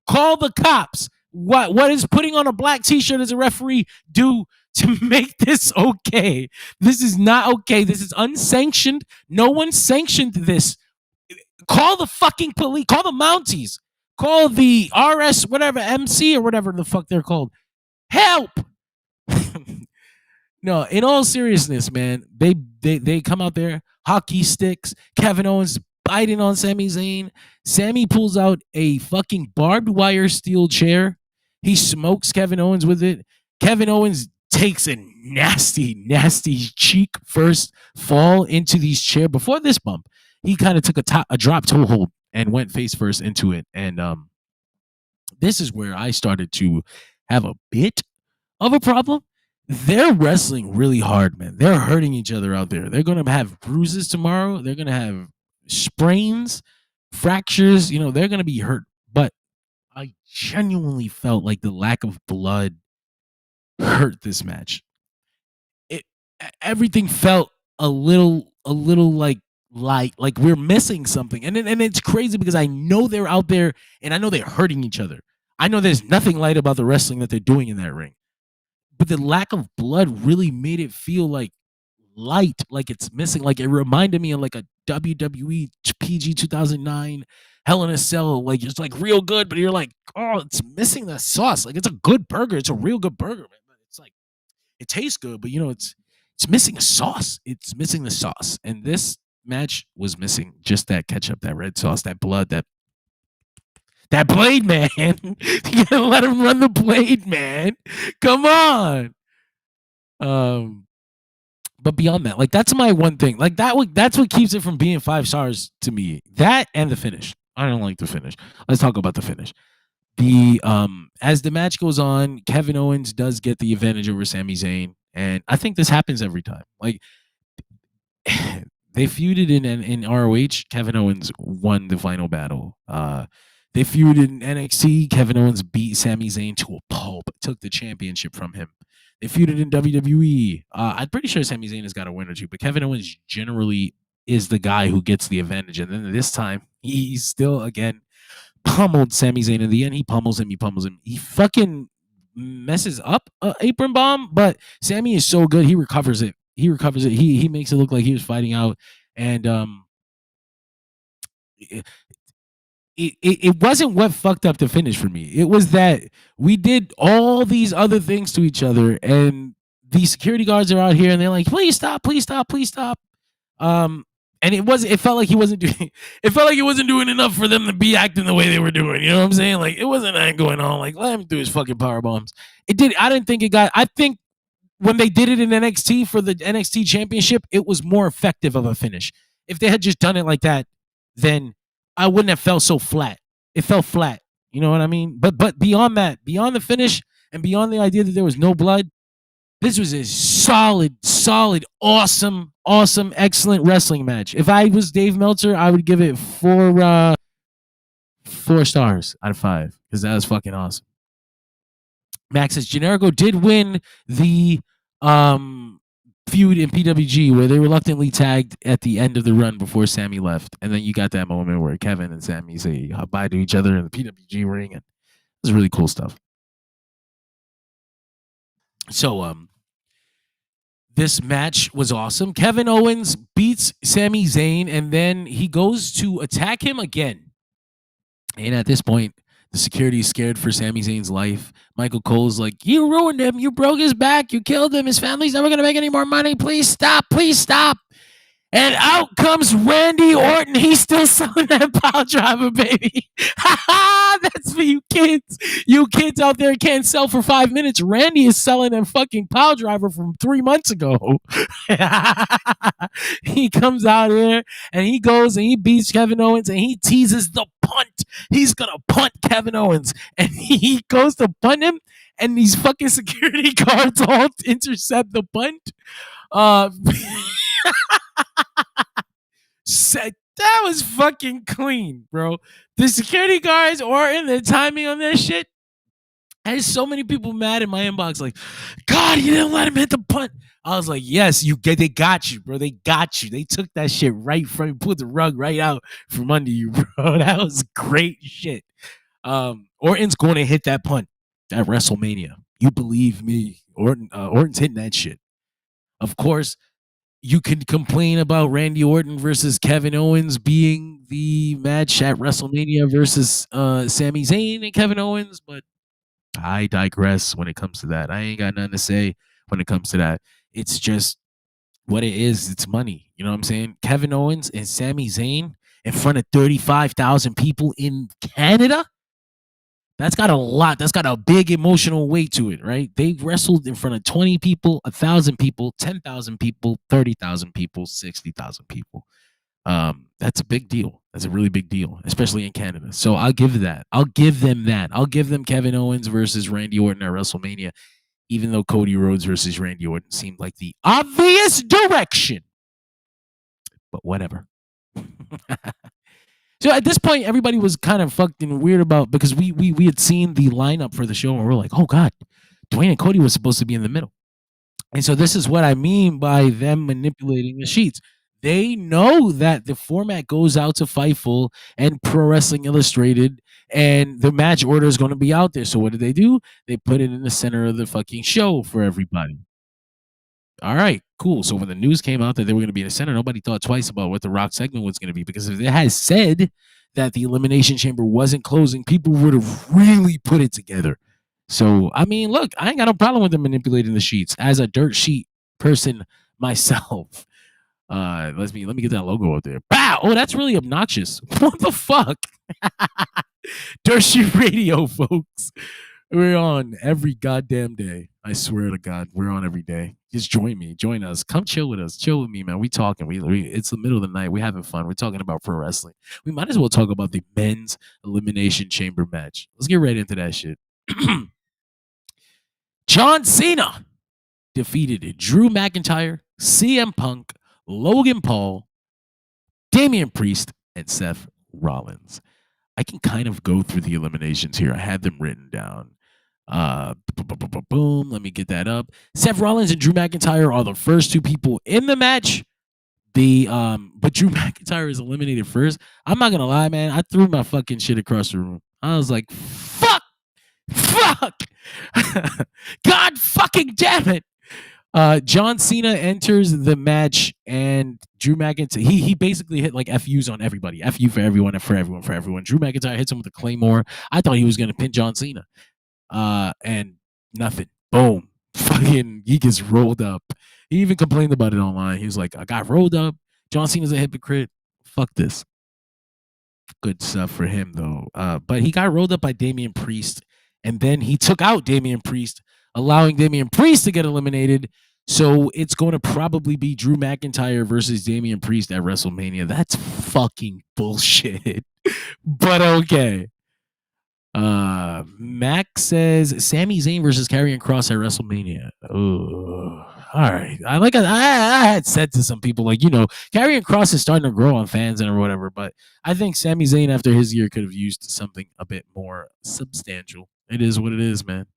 Call the cops. What is putting on a black t-shirt as a referee do to make this okay? This is not okay. This is unsanctioned. No one sanctioned this. Call the fucking police. Call the Mounties. Call the RS, whatever, MC or whatever the fuck they're called. Help! No, in all seriousness, man, they come out there, hockey sticks, Kevin Owens biting on Sami Zayn. Sami pulls out a fucking barbed wire steel chair. He smokes Kevin Owens with it. Kevin Owens takes a nasty, nasty cheek first fall into these chair. Before this bump, he kind of took a drop toe hold and went face first into it. And this is where I started to have a bit of a problem. They're wrestling really hard, man. They're hurting each other out there. They're going to have bruises tomorrow. They're going to have sprains, fractures. They're going to be hurt. But I genuinely felt like the lack of blood hurt this match. Everything felt a little like light, like we're missing something. And it's crazy because I know they're out there and I know they're hurting each other. I know there's nothing light about the wrestling that they're doing in that ring. But the lack of blood really made it feel like light, like it's missing. Like it reminded me of like a WWE PG 2009 Hell in a Cell. Like it's like real good, but you're like, oh, it's missing the sauce. Like it's a good burger. It's a real good burger, man. But it's like it tastes good, but it's missing a sauce. It's missing the sauce. And this match was missing just that ketchup, that red sauce, that blood, that blade, man. You gotta let him run the blade, man. Come on. But beyond that, like that's my one thing. Like that's what keeps it from being 5 stars to me. That and the finish. I don't like the finish. Let's talk about the finish. The as the match goes on, Kevin Owens does get the advantage over Sami Zayn, and I think this happens every time. Like they feuded in ROH. Kevin Owens won the final battle. They feuded in NXT. Kevin Owens beat Sami Zayn to a pulp, took the championship from him. They feuded in WWE. I'm pretty sure Sami Zayn has got a win or two, but Kevin Owens generally is the guy who gets the advantage. And then this time, he's still, again, pummeled Sami Zayn. In the end, he pummels him. He fucking messes up an apron bomb, but Sami is so good. He recovers it. He makes it look like he was fighting out. And it wasn't what fucked up the finish for me. It was that we did all these other things to each other, and these security guards are out here, and they're like, "Please stop! Please stop! Please stop!" And it felt like he wasn't doing. It felt like he wasn't doing enough for them to be acting the way they were doing. You know what I'm saying? Like it wasn't that going on. Like let him do his fucking power bombs. It did. I didn't think it got. I think when they did it in NXT for the NXT championship, it was more effective of a finish. If they had just done it like that, then I wouldn't have felt so flat. It felt flat. You know what I mean? But beyond that, beyond the finish and beyond the idea that there was no blood, this was a solid, awesome, excellent wrestling match. If I was Dave Meltzer, I would give it 4 stars out of 5 because that was fucking awesome. Max says Generico did win the feud in PWG where they reluctantly tagged at the end of the run before Sami left, and then you got that moment where Kevin and Sami say bye to each other in the PWG ring, and it was really cool stuff. So this match was awesome. Kevin Owens beats Sami Zayn, and then he goes to attack him again. And at this point, the security is scared for Sami Zayn's life. Michael Cole's like, you ruined him. You broke his back. You killed him. His family's never going to make any more money. Please stop. Please stop. And out comes Randy Orton. He's still selling that pile driver, baby. That's for you kids. You kids out there can't sell for 5 minutes. Randy is selling a fucking pile driver from 3 months ago. He comes out here and he goes and he beats Kevin Owens and he teases the punt. He's going to punt Kevin Owens. And he goes to punt him and these fucking security guards all intercept the punt. That was fucking clean, bro. The security guards are in the timing on their shit. I had so many people mad in my inbox, like, God, you didn't let him hit the punt. I was like, yes, they got you, bro. They got you. They took that shit right from you, put the rug right out from under you, bro. That was great shit. Orton's going to hit that punt at WrestleMania. You believe me. Orton's hitting that shit. Of course, you can complain about Randy Orton versus Kevin Owens being the match at WrestleMania versus Sami Zayn and Kevin Owens, but I digress when it comes to that. I ain't got nothing to say when it comes to that. It's just what it is. It's money. You know what I'm saying? Kevin Owens and Sami Zayn in front of 35,000 people in Canada? That's got a lot. That's got a big emotional weight to it, right? They wrestled in front of 20 people, 1,000 people, 10,000 people, 30,000 people, 60,000 people. That's a big deal. That's a really big deal, especially in Canada. So I'll give that. I'll give them that. I'll give them Kevin Owens versus Randy Orton at WrestleMania, even though Cody Rhodes versus Randy Orton seemed like the obvious direction. But whatever. So at this point, everybody was kind of fucking weird about because we had seen the lineup for the show and we're like, oh god, Dwayne and Cody was supposed to be in the middle. And so this is what I mean by them manipulating the sheets. They know that the format goes out to Fightful and Pro Wrestling Illustrated, and the match order is going to be out there. So what do? They put it in the center of the fucking show for everybody. All right, cool. So when the news came out that they were going to be in the center, nobody thought twice about what the Rock segment was going to be, because if it had said that the Elimination Chamber wasn't closing, people would have really put it together. So, I mean, look, I ain't got no problem with them manipulating the sheets. As a dirt sheet person myself, let me get that logo out there. Wow, oh, that's really obnoxious. What the fuck? Dirt Sheet Radio, folks. We're on every goddamn day. I swear to God, we're on every day. Just join me, join us, come chill with us, chill with me, man. We talking. We it's the middle of the night. We having fun. We're talking about pro wrestling. We might as well talk about the men's elimination chamber match. Let's get right into that shit. John Cena defeated Drew McIntyre, CM Punk, Logan Paul, Damian Priest, and Seth Rollins. I can kind of go through the eliminations here. I had them written down. Boom. Let me get that up. Seth Rollins and Drew McIntyre are the first two people in the match. But Drew McIntyre is eliminated first. I'm not gonna lie, man. I threw my fucking shit across the room. I was like, fuck. God fucking damn it. John Cena enters the match, and Drew McIntyre, he basically hit like FUs on everybody. FU for everyone and for everyone. Drew McIntyre hits him with a Claymore. I thought he was gonna pin John Cena. And nothing. Boom. Fucking he gets rolled up. He even complained about it online. He was like, I got rolled up. John Cena's a hypocrite. Fuck this. Good stuff for him though. But he got rolled up by Damian Priest, and then he took out Damian Priest, allowing Damian Priest to get eliminated. So it's going to probably be Drew McIntyre versus Damian Priest at WrestleMania. That's fucking bullshit. But okay. Max says Sami Zayn versus Karrion Kross at WrestleMania. Oh, all right. I had said to some people, like, Karrion Kross is starting to grow on fans and or whatever, but I think Sami Zayn after his year could have used something a bit more substantial. It is what it is, man.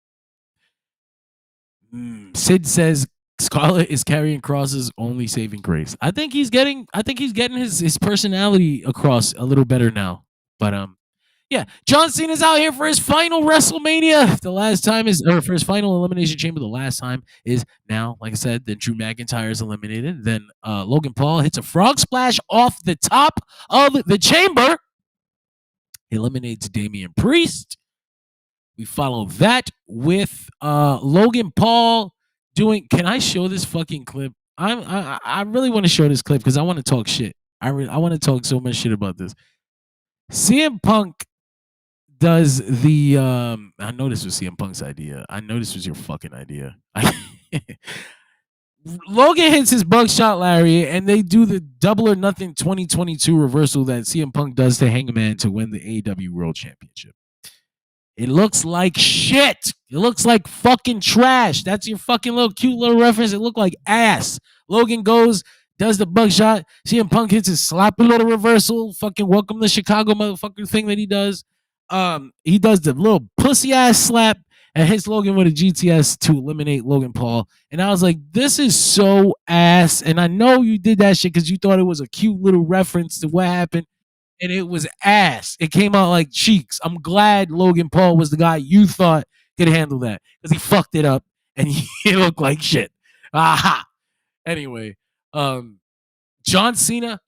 Sid says Scarlett is Karrion Kross's only saving grace. I think he's getting his personality across a little better now. But yeah, John Cena's out here for his final WrestleMania. The last time for his final Elimination Chamber. The last time is now. Like I said, then Drew McIntyre is eliminated. Then Logan Paul hits a frog splash off the top of the chamber. Eliminates Damian Priest. We follow that with Logan Paul doing. Can I show this fucking clip? I really want to show this clip because I want to talk shit. I want to talk so much shit about this. CM Punk does the I know this was CM Punk's idea. I know this was your fucking idea. Logan hits his buckshot lariat, and they do the Double or Nothing 2022 reversal that CM Punk does to Hangman to win the AEW World Championship. It looks like shit. It looks like fucking trash. That's your fucking cute little reference. It looked like ass. Logan goes, does the buckshot. CM Punk hits his sloppy little reversal. Fucking welcome to Chicago motherfucker thing that he does. He does the little pussy ass slap and hits Logan with a GTS to eliminate Logan Paul. And I was like, this is so ass. And I know you did that shit because you thought it was a cute little reference to what happened. And it was ass. It came out like cheeks. I'm glad Logan Paul was the guy you thought could handle that because he fucked it up and he looked like shit. Aha. Anyway, John Cena,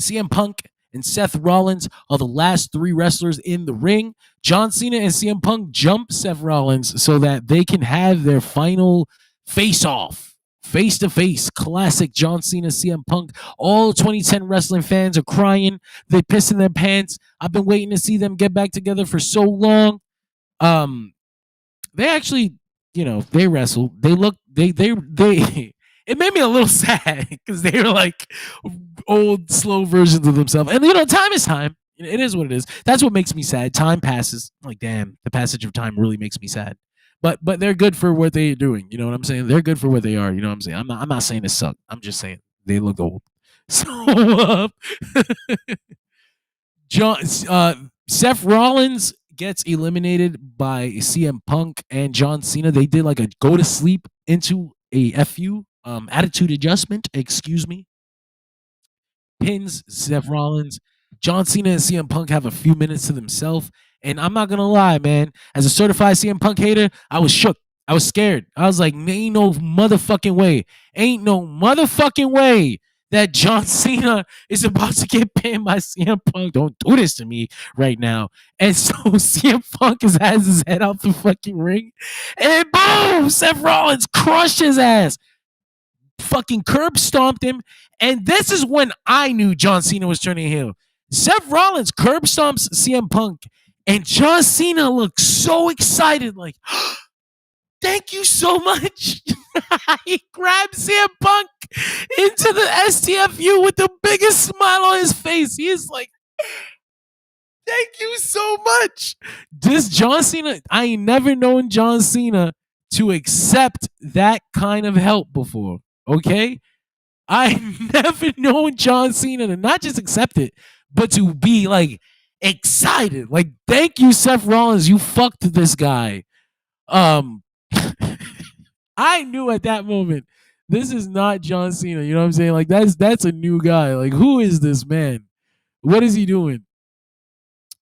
CM Punk, and Seth Rollins are the last three wrestlers in the ring. John Cena and CM Punk jump Seth Rollins so that they can have their final face-off. Face-to-face, classic John Cena, CM Punk. All 2010 wrestling fans are crying. They piss in their pants. I've been waiting to see them get back together for so long. They actually, they wrestle. They look, they. It made me a little sad because they were like old, slow versions of themselves. And time is time. It is what it is. That's what makes me sad. Time passes. Like, damn, the passage of time really makes me sad. But they're good for what they're doing. You know what I'm saying? They're good for what they are. You know what I'm saying? I'm not saying they suck. I'm just saying they look old. So Seth Rollins gets eliminated by CM Punk and John Cena. They did like a go to sleep into a FU attitude adjustment. Excuse me. Pins Seth Rollins. John Cena and CM Punk have a few minutes to themselves. And I'm not gonna lie, man. As a certified CM Punk hater, I was shook. I was scared. I was like, ain't no motherfucking way. Ain't no motherfucking way that John Cena is about to get pinned by CM Punk. Don't do this to me right now. And so CM Punk has his head out the fucking ring. And boom! Seth Rollins crushed his ass. Fucking curb stomped him. And this is when I knew John Cena was turning heel. Seth Rollins curb stomps CM Punk. And John Cena looks so excited, like, thank you so much. He grabbed CM Punk into the STFU with the biggest smile on his face. He is like, thank you so much. This John Cena, I ain't never known John Cena to accept that kind of help before. Okay? I never known John Cena to not just accept it, but to be like excited. Like, thank you, Seth Rollins. You fucked this guy. I knew at that moment, this is not John Cena. You know what I'm saying? Like, that's a new guy. Like, who is this man? What is he doing?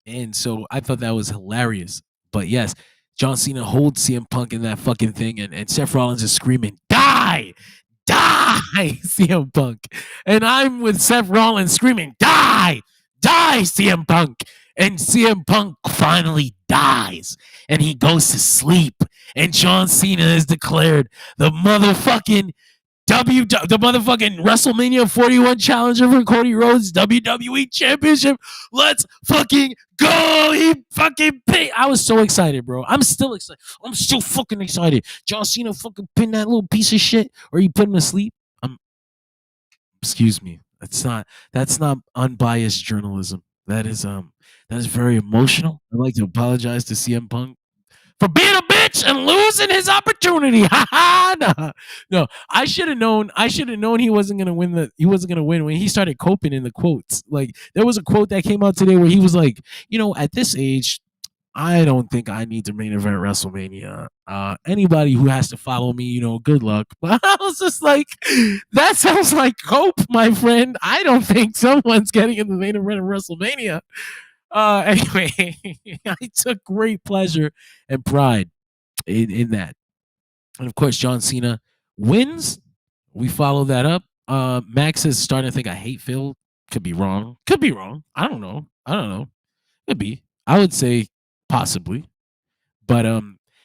And so I thought that was hilarious. But yes, John Cena holds CM Punk in that fucking thing, and Seth Rollins is screaming, die! Die, CM Punk. And I'm with Seth Rollins screaming, die! Die, CM Punk. And CM Punk finally dies. And he goes to sleep. And John Cena is declared the motherfucking WrestleMania 41 challenger for Cody Rhodes WWE Championship. Let's fucking go. He fucking pinned. I was so excited, bro. I'm still excited. I'm still fucking excited. John Cena fucking pinned that little piece of shit, or you put him to sleep. Excuse me. That's not unbiased journalism. That is very emotional. I'd like to apologize to CM Punk for being a bitch and losing his opportunity. No, I should have known he wasn't gonna win when he started coping in the quotes. Like, there was a quote that came out today where he was like, at this age, I don't think I need to main event WrestleMania. Anybody who has to follow me, good luck. But I was just like, that sounds like cope, my friend. I don't think someone's getting in the main event of WrestleMania. Anyway, I took great pleasure and pride in that. And of course, John Cena wins. We follow that up. Max is starting to think I hate Phil. Could be wrong. I don't know. Could be. I would say possibly. But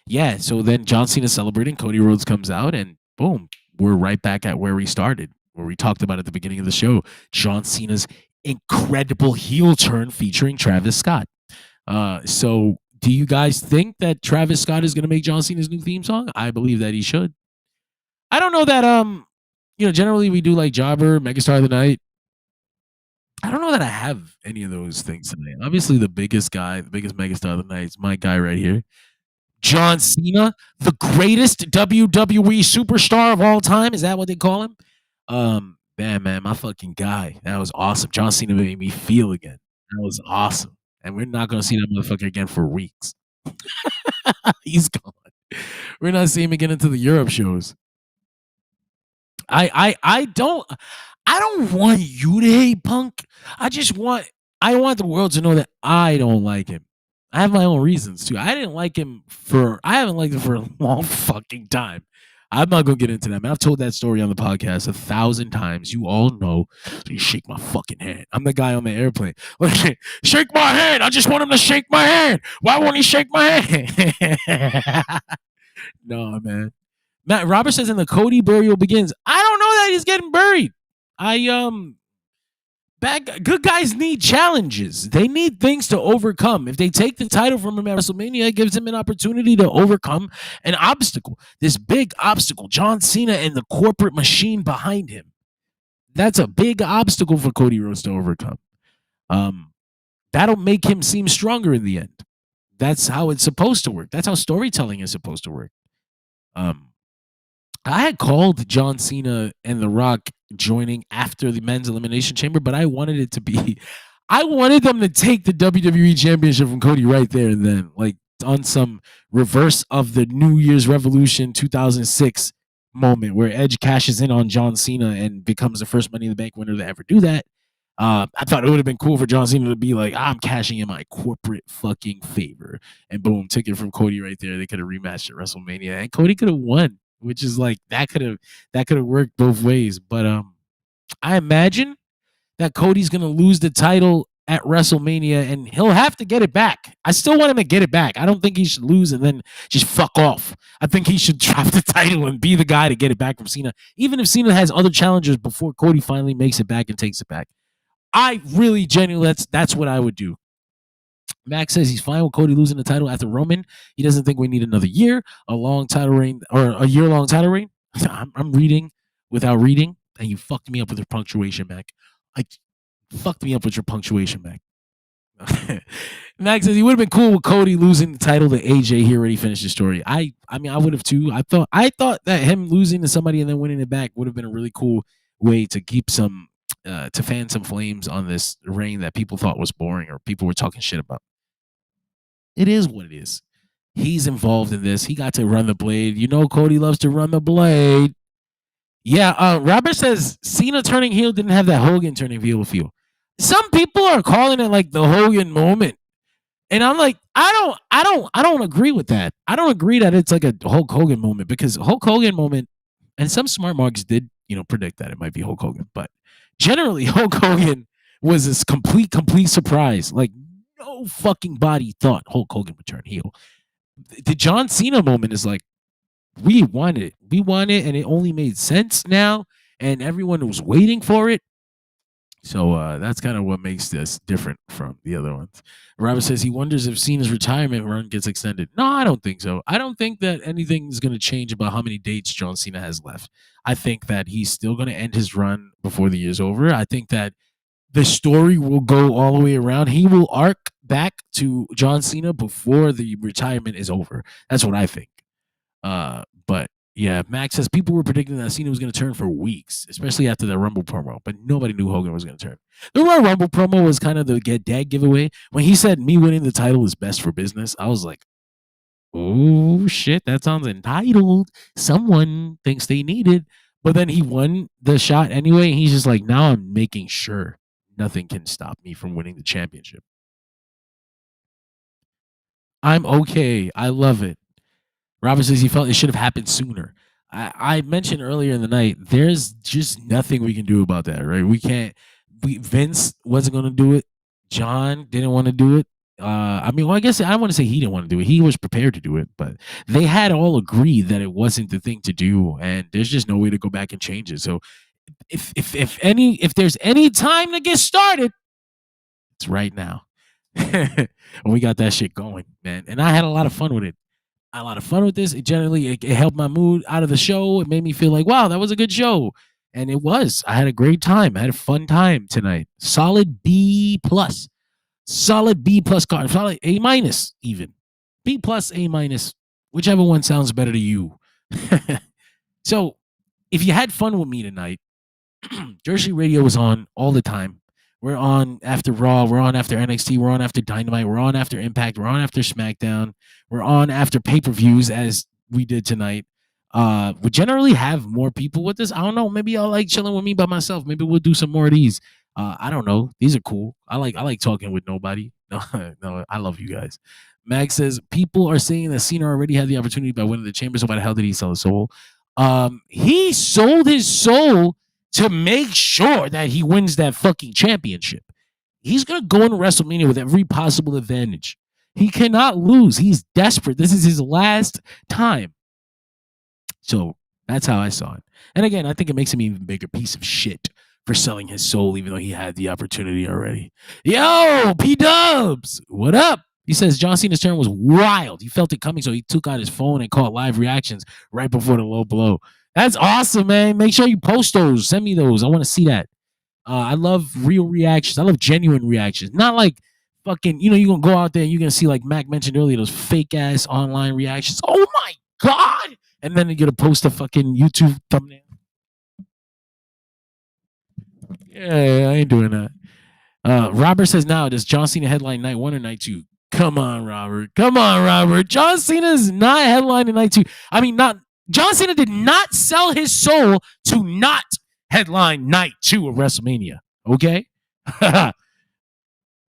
yeah, so then John Cena celebrating, Cody Rhodes comes out, and boom, we're right back at where we started, where we talked about at the beginning of the show. John Cena's incredible heel turn featuring Travis Scott. So do you guys think that Travis Scott is going to make John Cena's new theme song? I believe that he should. I don't know that generally we do like Jobber, Megastar of the Night. I don't know that I have any of those things today. Obviously, the biggest Megastar of the Night is my guy right here. John Cena, the greatest WWE superstar of all time. Is that what they call him? Man, my fucking guy. That was awesome. John Cena made me feel again. That was awesome. And we're not going to see that motherfucker again for weeks. He's gone. We're not seeing him again until the Europe shows. I don't want you to hate Punk. I want the world to know that I don't like him. I have my own reasons too. I haven't liked him for a long fucking time. I'm not gonna get into that, man. I've told that story on the podcast 1,000 times. You all know. So you shake my fucking hand. I'm the guy on the airplane. Shake my hand. I just want him to shake my hand. Why won't he shake my hand? No, man. Matt Robert says in the Cody burial begins. I don't know that he's getting buried. Good guys need challenges. They need things to overcome. If they take the title from him at WrestleMania, it gives him an opportunity to overcome an obstacle. This big obstacle, John Cena and the corporate machine behind him. That's a big obstacle for Cody Rhodes to overcome. That'll make him seem stronger in the end. That's how it's supposed to work. That's how storytelling is supposed to work. I had called John Cena and The Rock joining after the men's elimination chamber, but I wanted it to be I wanted them to take the WWE Championship from Cody right there and then, like on some reverse of the New Year's Revolution 2006 moment where Edge cashes in on John Cena and becomes the first Money in the Bank winner to ever do that. I thought it would have been cool for John Cena to be like, I'm cashing in my corporate fucking favor. And boom, took it from Cody right there. They could have rematched at WrestleMania. And Cody could have won, which is like that could have worked both ways. But I imagine that Cody's gonna lose the title at WrestleMania and he'll have to get it back. I still want him to get it back. I don't think he should lose and then just fuck off. I think he should drop the title and be the guy to get it back from Cena, even if Cena has other challengers before Cody finally makes it back and takes it back. I really genuinely that's what I would do. Max says he's fine with Cody losing the title after Roman. He doesn't think we need another year, a long title reign, or a year-long title reign. I'm reading without reading, and you fucked me up with your punctuation, Mac. I fucked me up with your punctuation, Mac. Max says he would have been cool with Cody losing the title to AJ. He already finished the story. I mean, I would have too. I thought that him losing to somebody and then winning it back would have been a really cool way to keep some, to fan some flames on this reign that people thought was boring or people were talking shit about. It is what it is. He's involved in this. He got to run the blade. You know, Cody loves to run the blade. Yeah, Robert says Cena turning heel didn't have that Hogan turning heel feel. Some people are calling it like the Hogan moment. And I'm like, I don't agree with that. I don't agree that it's like a Hulk Hogan moment because Hulk Hogan moment, and some smart marks did, predict that it might be Hulk Hogan, but generally Hulk Hogan was this complete surprise. Like no fucking body thought Hulk Hogan would turn heel. The John Cena moment is like, we want it, and it only made sense now, and everyone was waiting for it. So that's kind of what makes this different from the other ones. Robert says he wonders if Cena's retirement run gets extended. No, I don't think so. I don't think that anything is going to change about how many dates John Cena has left. I think that he's still going to end his run before the year's over. I think that the story will go all the way around. He will arc back to John Cena before the retirement is over. That's what I think. But yeah, Max says people were predicting that Cena was going to turn for weeks, especially after the Rumble promo, but nobody knew Hogan was going to turn. The Royal Rumble promo was kind of the get dad giveaway. When he said me winning the title is best for business, I was like, oh shit, that sounds entitled. Someone thinks they need it. But then he won the shot anyway. And he's just like, now I'm making sure nothing can stop me from winning the championship. I'm okay. I love it. Robert says he felt it should have happened sooner. I mentioned earlier in the night, there's just nothing we can do about that, right? We can't. Vince wasn't going to do it. John didn't want to do it. I guess I don't want to say he didn't want to do it. He was prepared to do it, but they had all agreed that it wasn't the thing to do, and there's just no way to go back and change it. So, if there's any time to get started, it's right now. And we got that shit going, man. And I had a lot of fun with it. I had a lot of fun with this. It helped my mood out of the show. It made me feel like, wow, that was a good show. And it was. I had a great time. I had a fun time tonight. Solid B plus. Solid B plus card. Solid A minus even. B plus, A minus. Whichever one sounds better to you. So if you had fun with me tonight, Jersey Radio was on all the time. We're on after Raw. We're on after NXT. We're on after Dynamite. We're on after Impact. We're on after SmackDown. We're on after pay-per-views as we did tonight. We generally have more people with this. I don't know. Maybe y'all like chilling with me by myself. Maybe we'll do some more of these. I don't know. These are cool. I like talking with nobody. No, I love you guys. Max says people are saying that Cena already had the opportunity by winning the chamber. So why the hell did he sell his soul? He sold his soul to make sure that he wins that fucking championship. He's going to go into WrestleMania with every possible advantage. He cannot lose. He's desperate. This is his last time. So that's how I saw it. And again, I think it makes him an even bigger piece of shit for selling his soul, even though he had the opportunity already. Yo, P-Dubs, what up? He says John Cena's turn was wild. He felt it coming, so he took out his phone and caught live reactions right before the low blow. That's awesome, man. Make sure you post those. Send me those. I want to see that. I love real reactions. I love genuine reactions. Not like fucking, you're going to go out there and you're going to see, like Mac mentioned earlier, those fake-ass online reactions. Oh, my God. And then you're going to post a fucking YouTube thumbnail. Yeah, I ain't doing that. Robert says now, does John Cena headline night 1 or night 2? Come on, Robert. Come on, Robert. John Cena is not headlining night 2. I mean, not John Cena did not sell his soul to not headline night 2 of WrestleMania. Okay? I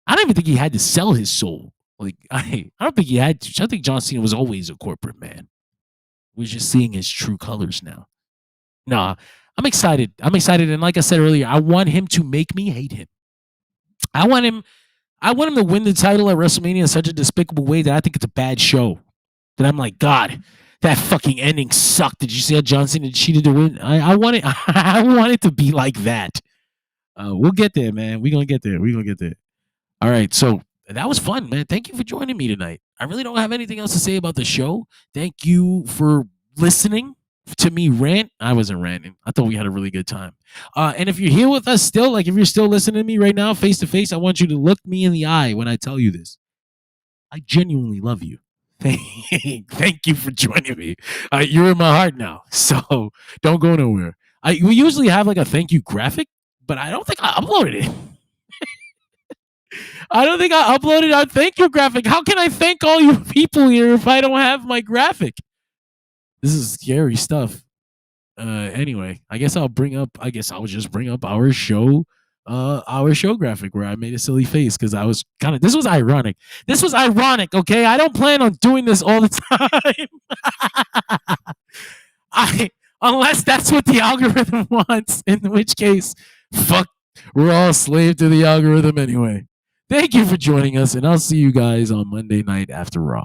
don't even think he had to sell his soul. Like, I don't think he had to. I think John Cena was always a corporate man. We're just seeing his true colors now. Nah, I'm excited. And like I said earlier, I want him to make me hate him. I want him to win the title at WrestleMania in such a despicable way that I think it's a bad show. That I'm like, God, that fucking ending sucked. Did you see how John Cena cheated to win? I want it to be like that. We'll get there, man. We're gonna get there. All right, so that was fun, man. Thank you for joining me tonight. I really don't have anything else to say about the show. Thank you for listening to me rant. I wasn't ranting. I thought we had a really good time. And if you're here with us still, like if you're still listening to me right now, face to face, I want you to look me in the eye when I tell you this. I genuinely love you. Thank you for joining me. You're in my heart now, so don't go nowhere. We usually have like a thank you graphic, but I don't think I uploaded it. I don't think I uploaded our thank you graphic. How can I thank all you people here if I don't have my graphic? This is scary stuff. Anyway, I guess I'll just bring up our show graphic where I made a silly face because I was this was ironic. This was ironic, okay? I don't plan on doing this all the time. Unless that's what the algorithm wants, in which case, fuck, we're all slave to the algorithm anyway. Thank you for joining us, and I'll see you guys on Monday night after Raw.